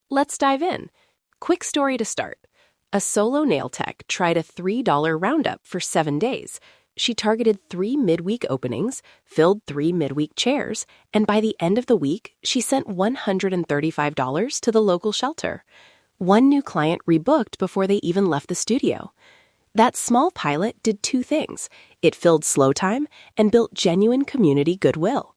Let's dive in. Quick story to start. A solo nail tech tried a $3 roundup for 7 days. She targeted 3 midweek openings, filled 3 midweek chairs, and by the end of the week, she sent $135 to the local shelter. One new client rebooked before they even left the studio. That small pilot did 2 things. It filled slow time and built genuine community goodwill.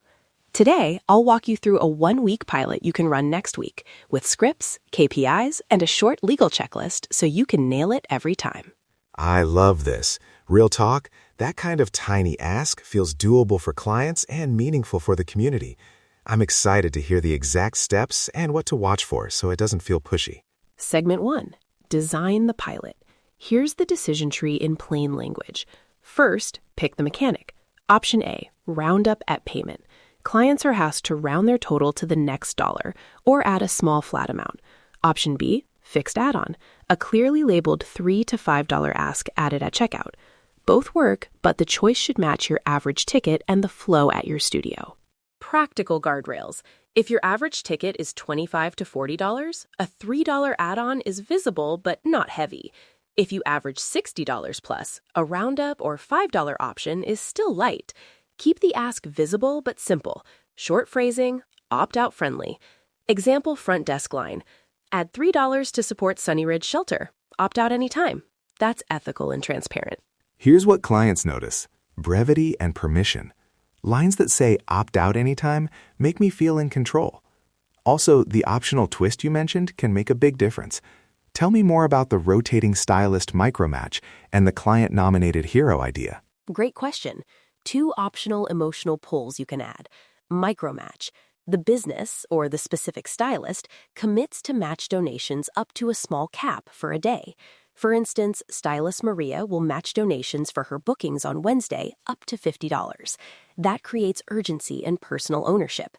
Today, I'll walk you through a 1-week pilot you can run next week with scripts, KPIs, and a short legal checklist so you can nail it every time. I love this. Real talk, that kind of tiny ask feels doable for clients and meaningful for the community. I'm excited to hear the exact steps and what to watch for so it doesn't feel pushy. Segment 1. Design the pilot. Here's the decision tree in plain language. First, pick the mechanic. Option A, round up at payment. Clients are asked to round their total to the next dollar or add a small flat amount. Option B, fixed add-on, a clearly labeled $3 to $5 ask added at checkout. Both work, but the choice should match your average ticket and the flow at your studio. Practical guardrails. If your average ticket is $25 to $40, a $3 add-on is visible but not heavy. If you average $60 plus, a roundup or $5 option is still light. Keep the ask visible but simple. Short phrasing, opt-out friendly. Example front desk line. Add $3 to support Sunny Ridge Shelter. Opt out anytime. That's ethical and transparent. Here's what clients notice: brevity and permission. Lines that say opt out anytime make me feel in control. Also, the optional twist you mentioned can make a big difference. Tell me more about the rotating stylist micromatch and the client-nominated hero idea. Great question. 2 optional emotional pulls you can add. Micromatch. The business, or the specific stylist, commits to match donations up to a small cap for a day. For instance, stylist Maria will match donations for her bookings on Wednesday up to $50. That creates urgency and personal ownership.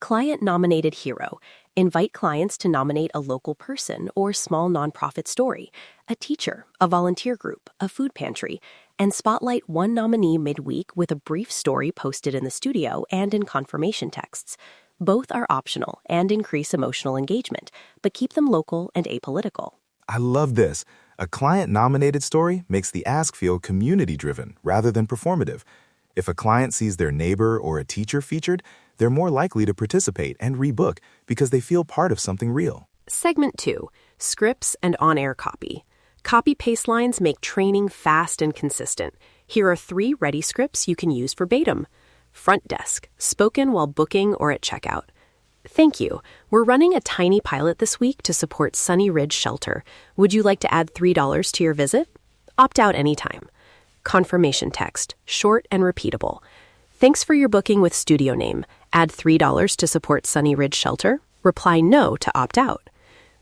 Client-nominated hero. Invite clients to nominate a local person or small nonprofit story, a teacher, a volunteer group, a food pantry, and spotlight one nominee midweek with a brief story posted in the studio and in confirmation texts. Both are optional and increase emotional engagement, but keep them local and apolitical. I love this. A client-nominated story makes the ask feel community-driven rather than performative. If a client sees their neighbor or a teacher featured, they're more likely to participate and rebook because they feel part of something real. Segment 2. Scripts and on-air copy. Copy-paste lines make training fast and consistent. Here are 3 ready scripts you can use verbatim. Front desk, spoken while booking or at checkout. Thank you. We're running a tiny pilot this week to support Sunny Ridge Shelter. Would you like to add $3 to your visit? Opt out anytime. Confirmation text, short and repeatable. Thanks for your booking with studio name. Add $3 to support Sunny Ridge Shelter. Reply no to opt out.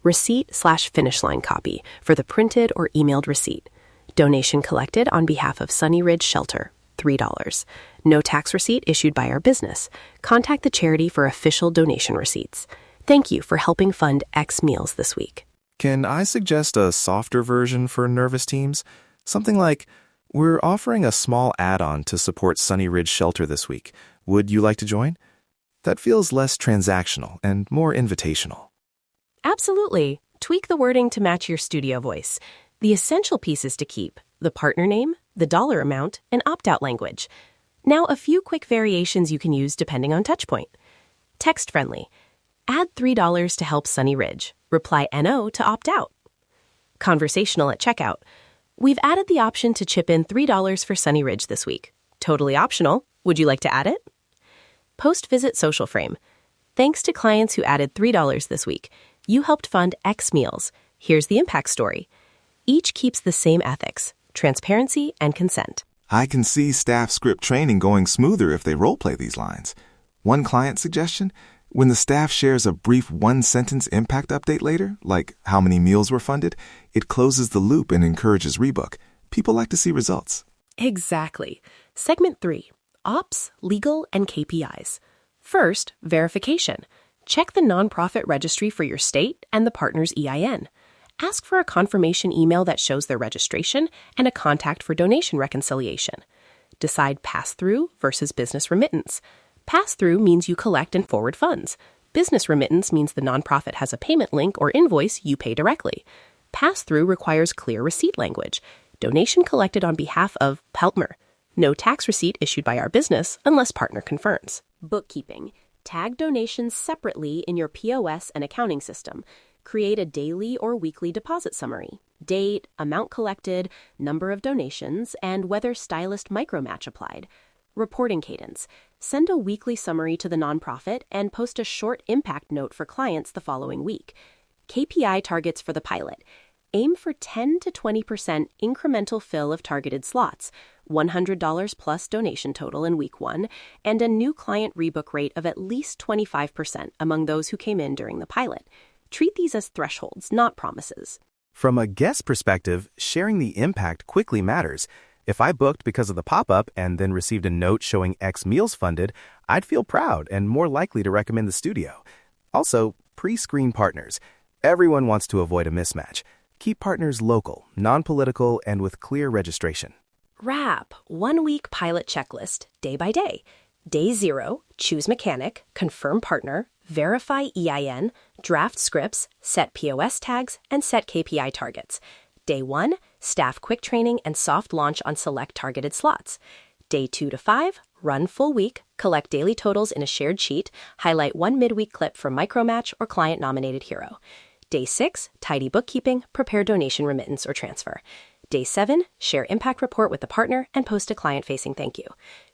Receipt/finish line copy for the printed or emailed receipt. Donation collected on behalf of Sunny Ridge Shelter, $3. No tax receipt issued by our business. Contact the charity for official donation receipts. Thank you for helping fund X meals this week. Can I suggest a softer version for nervous teams? Something like, we're offering a small add-on to support Sunny Ridge Shelter this week. Would you like to join? That feels less transactional and more invitational. Absolutely. Tweak the wording to match your studio voice. The essential pieces to keep: the partner name, the dollar amount, and opt-out language. Now, a few quick variations you can use depending on touchpoint. Text-friendly. Add $3 to help Sunny Ridge. Reply NO to opt out. Conversational at checkout. We've added the option to chip in $3 for Sunny Ridge this week. Totally optional. Would you like to add it? Post-visit social frame. Thanks to clients who added $3 this week, you helped fund X meals. Here's the impact story. Each keeps the same ethics: transparency and consent. I can see staff script training going smoother if they role-play these lines. One client suggestion: when the staff shares a brief 1-sentence impact update later, like how many meals were funded, it closes the loop and encourages rebook. People like to see results. Exactly. Segment 3. Ops, legal, and KPIs. First, verification. Check the nonprofit registry for your state and the partner's EIN. Ask for a confirmation email that shows their registration and a contact for donation reconciliation. Decide pass-through versus business remittance. Pass-through means you collect and forward funds. Business remittance means the nonprofit has a payment link or invoice you pay directly. Pass-through requires clear receipt language. Donation collected on behalf of Peltmer. No tax receipt issued by our business unless partner confirms. Bookkeeping. Tag donations separately in your POS and accounting system. Create a daily or weekly deposit summary. Date, amount collected, number of donations, and whether stylist micromatch applied. Reporting cadence. Send a weekly summary to the nonprofit and post a short impact note for clients the following week. KPI targets for the pilot. Aim for 10 to 20% incremental fill of targeted slots, $100 plus donation total in week 1, and a new client rebook rate of at least 25% among those who came in during the pilot. Treat these as thresholds, not promises. From a guest perspective, sharing the impact quickly matters. If I booked because of the pop-up and then received a note showing X meals funded, I'd feel proud and more likely to recommend the studio. Also, pre-screen partners. Everyone wants to avoid a mismatch. Keep partners local, non-political, and with clear registration. Wrap. 1-week pilot checklist, day by day. Day 0, choose mechanic, confirm partner, verify EIN, draft scripts, set POS tags, and set KPI targets. Day 1, staff quick training and soft launch on select targeted slots. Day 2 to 5, run full week, collect daily totals in a shared sheet, highlight one midweek clip for micromatch or client-nominated hero. Day 6, tidy bookkeeping, prepare donation remittance or transfer. Day 7, share impact report with the partner and post a client-facing thank you.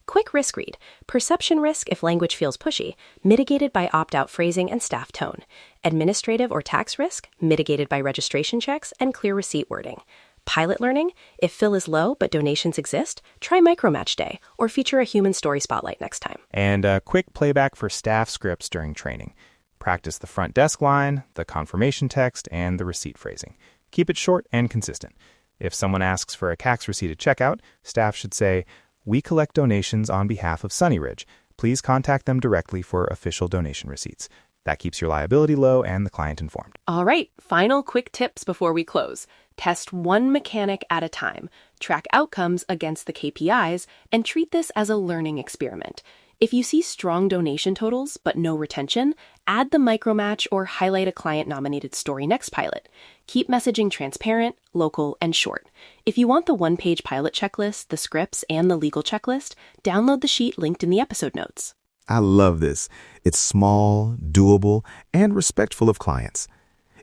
Quick risk read. Perception risk if language feels pushy, mitigated by opt-out phrasing and staff tone. Administrative or tax risk, mitigated by registration checks and clear receipt wording. Pilot learning, if fill is low but donations exist, try micromatch day or feature a human story spotlight next time. And a quick playback for staff scripts during training. Practice the front desk line, the confirmation text, and the receipt phrasing. Keep it short and consistent. If someone asks for a CAX receipt at checkout, staff should say, "We collect donations on behalf of Sunny Ridge. Please contact them directly for official donation receipts." That keeps your liability low and the client informed. All right, final quick tips before we close. Test one mechanic at a time, track outcomes against the KPIs, and treat this as a learning experiment. If you see strong donation totals but no retention, add the micromatch or highlight a client-nominated story next pilot. Keep messaging transparent, local, and short. If you want the one-page pilot checklist, the scripts, and the legal checklist, download the sheet linked in the episode notes. I love this. It's small, doable, and respectful of clients.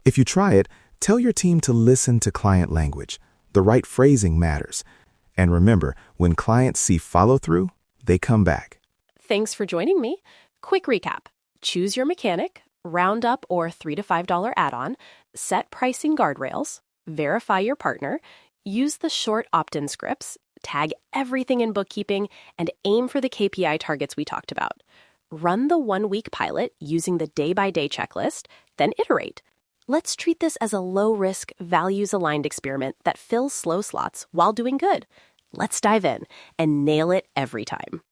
If you try it, tell your team to listen to client language. The right phrasing matters. And remember, when clients see follow-through, they come back. Thanks for joining me. Quick recap. Choose your mechanic, round-up or $3 to $5 add-on, set pricing guardrails, verify your partner, use the short opt-in scripts, tag everything in bookkeeping, and aim for the KPI targets we talked about. Run the 1-week pilot using the day-by-day checklist, then iterate. Let's treat this as a low-risk, values-aligned experiment that fills slow slots while doing good. Let's dive in and nail it every time.